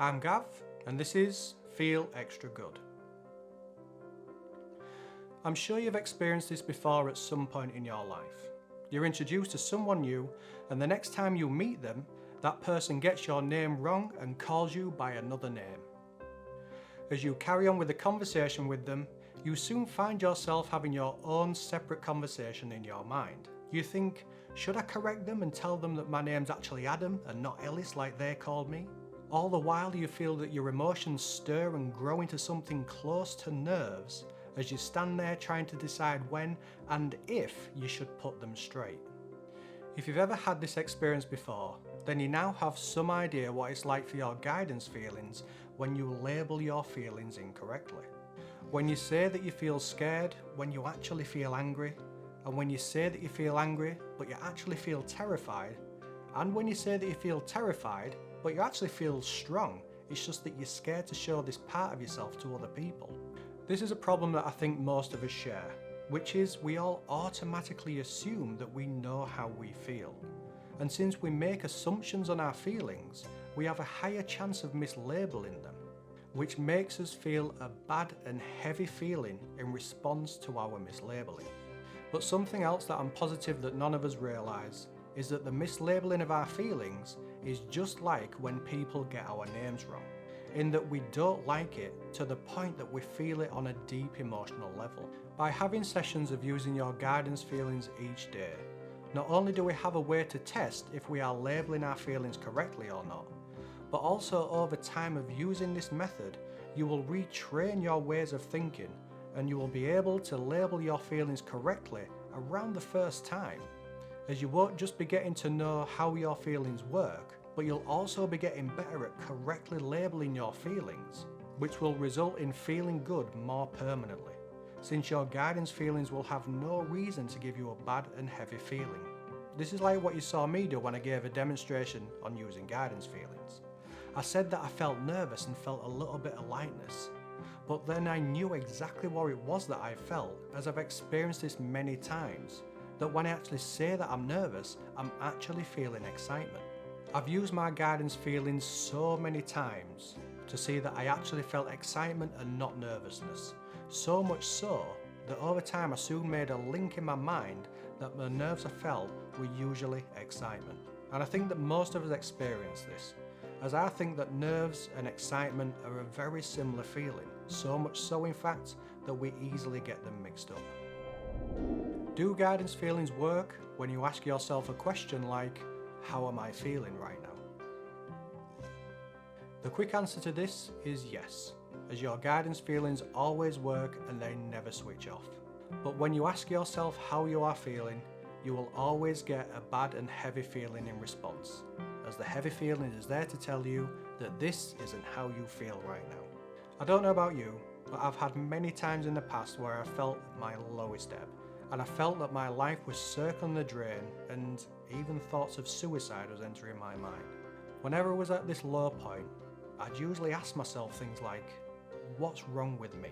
I'm Gav, and this is Feel Extra Good. I'm sure you've experienced this before at some point in your life. You're introduced to someone new, and the next time you meet them, that person gets your name wrong and calls you by another name. As you carry on with the conversation with them, you soon find yourself having your own separate conversation in your mind. You think, should I correct them and tell them that my name's actually Adam and not Ellis like they called me? All the while you feel that your emotions stir and grow into something close to nerves as you stand there trying to decide when and if you should put them straight. If you've ever had this experience before, then you now have some idea what it's like for your guidance feelings when you label your feelings incorrectly. When you say that you feel scared when you actually feel angry, and when you say that you feel angry but you actually feel terrified, and when you say that you feel terrified but you actually feel strong, it's just that you're scared to show this part of yourself to other people. This is a problem that I think most of us share, which is we all automatically assume that we know how we feel. And since we make assumptions on our feelings, we have a higher chance of mislabeling them, which makes us feel a bad and heavy feeling in response to our mislabeling. But something else that I'm positive that none of us realise is that the mislabeling of our feelings is just like when people get our names wrong, in that we don't like it to the point that we feel it on a deep emotional level. By having sessions of using your guidance feelings each day, not only do we have a way to test if we are labelling our feelings correctly or not, but also over time of using this method, you will retrain your ways of thinking and you will be able to label your feelings correctly around the first time, as you won't just be getting to know how your feelings work, but you'll also be getting better at correctly labelling your feelings, which will result in feeling good more permanently, since your guidance feelings will have no reason to give you a bad and heavy feeling. This is like what you saw me do when I gave a demonstration on using guidance feelings. I said that I felt nervous and felt a little bit of lightness, but then I knew exactly what it was that I felt, as I've experienced this many times, that when I actually say that I'm nervous, I'm actually feeling excitement. I've used my guidance feelings so many times to see that I actually felt excitement and not nervousness. So much so that over time I soon made a link in my mind that the nerves I felt were usually excitement. And I think that most of us experience this, as I think that nerves and excitement are a very similar feeling, so much so in fact that we easily get them mixed up. Do guidance feelings work when you ask yourself a question like, how am I feeling right now? The quick answer to this is yes, as your guidance feelings always work and they never switch off. But when you ask yourself how you are feeling, you will always get a bad and heavy feeling in response, as the heavy feeling is there to tell you that this isn't how you feel right now. I don't know about you, but I've had many times in the past where I felt at my lowest ebb, and I felt that my life was circling the drain and even thoughts of suicide was entering my mind. Whenever I was at this low point, I'd usually ask myself things like, what's wrong with me?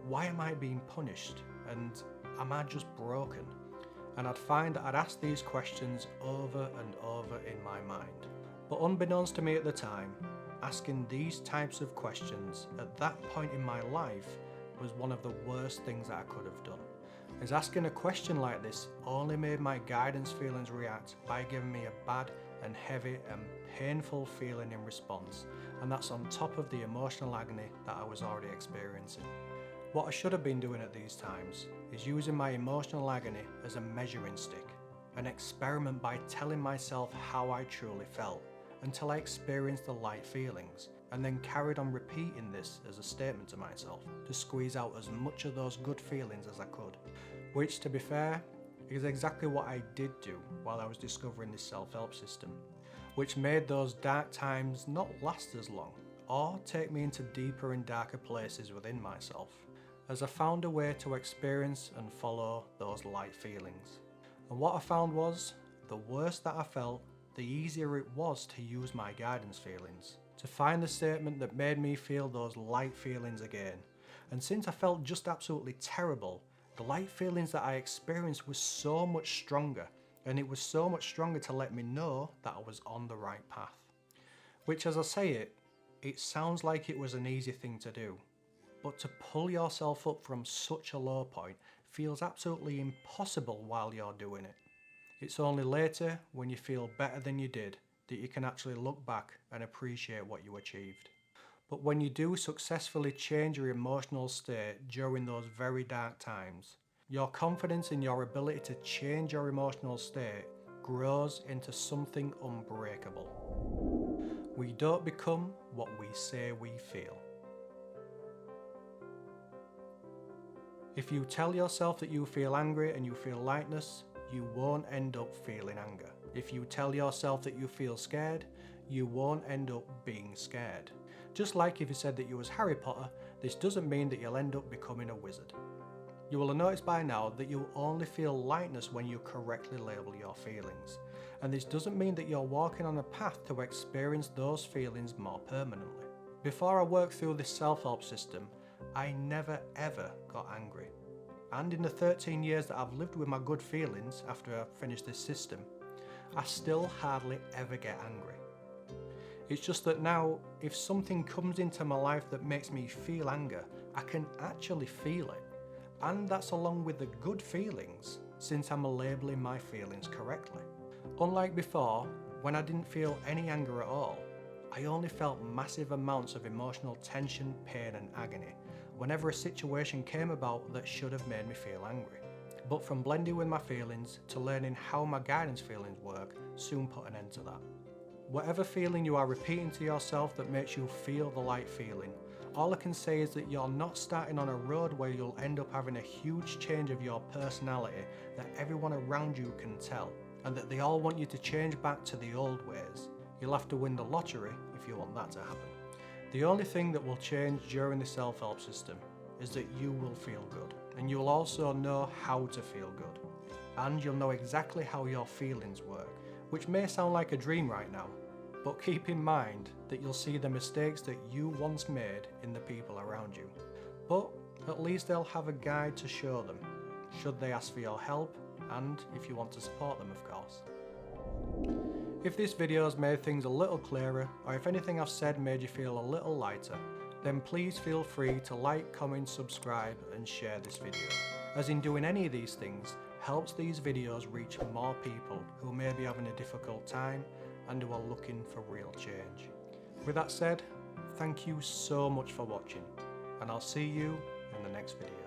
Why am I being punished? And am I just broken? And I'd find that I'd ask these questions over and over in my mind. But unbeknownst to me at the time, asking these types of questions at that point in my life was one of the worst things that I could have done. As asking a question like this only made my guidance feelings react by giving me a bad and heavy and painful feeling in response, and that's on top of the emotional agony that I was already experiencing. What I should have been doing at these times is using my emotional agony as a measuring stick, an experiment by telling myself how I truly felt until I experienced the light feelings, and then carried on repeating this as a statement to myself to squeeze out as much of those good feelings as I could. Which, to be fair, is exactly what I did do while I was discovering this self-help system, which made those dark times not last as long or take me into deeper and darker places within myself, as I found a way to experience and follow those light feelings. And what I found was, the worse that I felt, the easier it was to use my guidance feelings, to find the statement that made me feel those light feelings again. And since I felt just absolutely terrible, the light feelings that I experienced was so much stronger, and it was so much stronger to let me know that I was on the right path. Which, as I say it, It sounds like it was an easy thing to do, but to pull yourself up from such a low point feels absolutely impossible while you're doing it. It's only later, when you feel better than you did, that you can actually look back and appreciate what you achieved. But when you do successfully change your emotional state during those very dark times, your confidence in your ability to change your emotional state grows into something unbreakable. We don't become what we say we feel. If you tell yourself that you feel angry and you feel lightness, you won't end up feeling anger. If you tell yourself that you feel scared, you won't end up being scared. Just like if you said that you was Harry Potter, this doesn't mean that you'll end up becoming a wizard. You will have noticed by now that you only feel lightness when you correctly label your feelings. And this doesn't mean that you're walking on a path to experience those feelings more permanently. Before I worked through this self-help system, I never ever got angry. And in the 13 years that I've lived with my good feelings after I've finished this system, I still hardly ever get angry. It's just that now, if something comes into my life that makes me feel anger, I can actually feel it. And that's along with the good feelings, since I'm labeling my feelings correctly. Unlike before, when I didn't feel any anger at all, I only felt massive amounts of emotional tension, pain and agony whenever a situation came about that should have made me feel angry. But from blending with my feelings to learning how my guidance feelings work soon put an end to that. Whatever feeling you are repeating to yourself that makes you feel the light feeling, all I can say is that you're not starting on a road where you'll end up having a huge change of your personality that everyone around you can tell, and that they all want you to change back to the old ways. You'll have to win the lottery if you want that to happen. The only thing that will change during the self-help system is that you will feel good, and you'll also know how to feel good, and you'll know exactly how your feelings work, which may sound like a dream right now, but keep in mind that you'll see the mistakes that you once made in the people around you. But at least they'll have a guide to show them, should they ask for your help, and if you want to support them, of course. If this video has made things a little clearer, or if anything I've said made you feel a little lighter, then please feel free to like, comment, subscribe and share this video, as in doing any of these things helps these videos reach more people who may be having a difficult time and who are looking for real change. With that said, thank you so much for watching, and I'll see you in the next video.